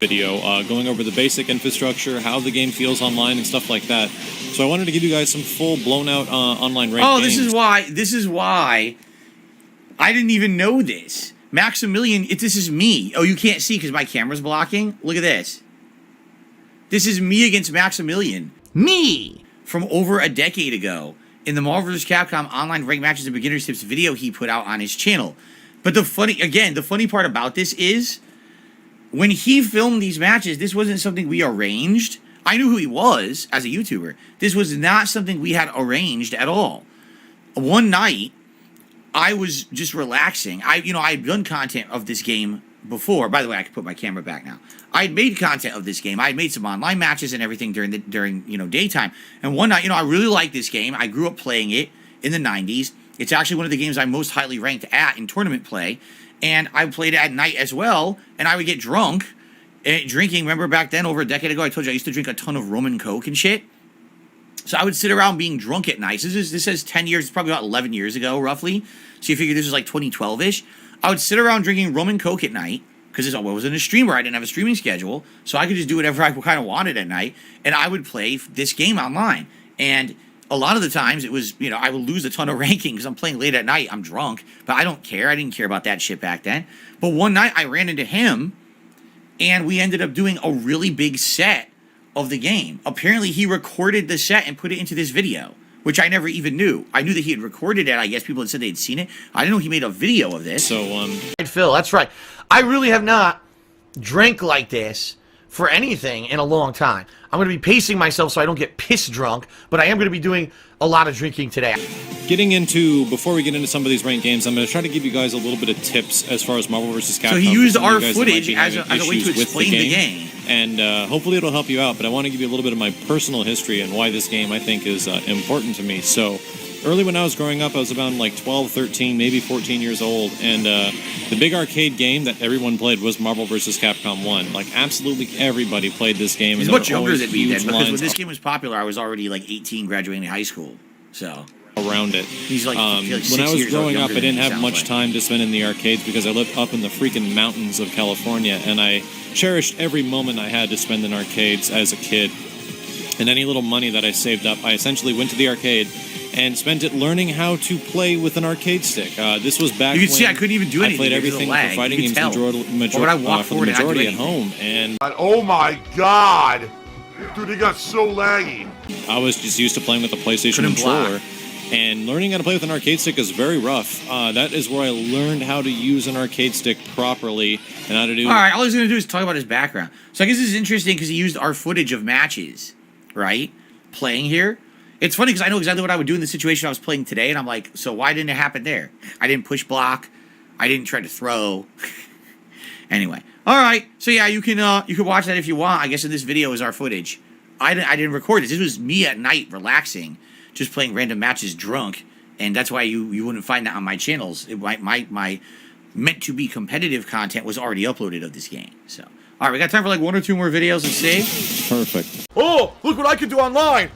video going over the basic infrastructure, how the game feels online, and stuff like that. So I wanted to give you guys some full blown out online ranked games. This is why I didn't even know this. Maximilian, this is me. Oh, you can't see because my camera's blocking? Look at this. This is me against Maximilian. Me! From over a decade ago in the Marvel vs. Capcom online ranked matches and beginner's tips video he put out on his channel. But the funny part about this is when he filmed these matches, this wasn't something we arranged. I knew who he was as a YouTuber. This was not something we had arranged at all. One night, I was just relaxing. I had done content of this game before. By the way, I can put my camera back now. I had made content of this game. I had made some online matches and everything during daytime. And one night, I really liked this game. I grew up playing it in the 90s. It's actually one of the games I'm most highly ranked at in tournament play. And I played it at night as well. And I would get drunk. Drinking, remember back then, over a decade ago, I told you I used to drink a ton of rum and coke and shit. So I would sit around being drunk at night. This says 10 years, it's probably about 11 years ago, roughly. So you figure this was like 2012-ish. I would sit around drinking rum and coke at night, because I wasn't a streamer. I didn't have a streaming schedule, so I could just do whatever I kind of wanted at night, and I would play this game online. And a lot of the times, it was, I would lose a ton of ranking, because I'm playing late at night, I'm drunk, but I don't care. I didn't care about that shit back then. But one night, I ran into him, and we ended up doing a really big set of the game. Apparently, he recorded the set and put it into this video, which I never even knew. I knew that he had recorded it. I guess people had said they'd seen it. I didn't know he made a video of this. So, Phil, that's right. I really have not drank like this for anything in a long time. I'm going to be pacing myself so I don't get piss drunk, but I am going to be doing a lot of drinking today. Before we get into some of these ranked games, I'm going to try to give you guys a little bit of tips as far as Marvel vs. Capcom. So he used our footage as a way to explain the game. And hopefully it'll help you out, but I want to give you a little bit of my personal history and why this game I think is important to me. So, early when I was growing up, I was about like 12, 13, maybe 14 years old, and the big arcade game that everyone played was Marvel vs. Capcom 1. Like, absolutely everybody played this game. He's much younger than me then, because when this game was popular, I was already like 18, graduating high school, so... around it. He's like, when I was growing up, I didn't have much time to spend in the arcades because I lived up in the freaking mountains of California, and I cherished every moment I had to spend in arcades as a kid. And any little money that I saved up, I essentially went to the arcade and spent it learning how to play with an arcade stick. This was back when I couldn't even do anything. I played everything for fighting games majority at home. And oh my god! Dude, they got so laggy. I was just used to playing with a PlayStation controller. And learning how to play with an arcade stick is very rough. That is where I learned how to use an arcade stick properly and how to do... Alright, all he's going to do is talk about his background. So I guess this is interesting because he used our footage of matches, right? Playing here. It's funny because I know exactly what I would do in the situation I was playing today, and I'm like, so why didn't it happen there? I didn't push block. I didn't try to throw. Anyway. Alright, so yeah, you can watch that if you want. I guess in this video is our footage. I didn't record this. This was me at night relaxing, just playing random matches drunk, and that's why you wouldn't find that on my channels. My meant to be competitive content was already uploaded of this game. So, all right, we got time for like 1 or 2 more videos to see. Perfect. Oh, look what I can do online!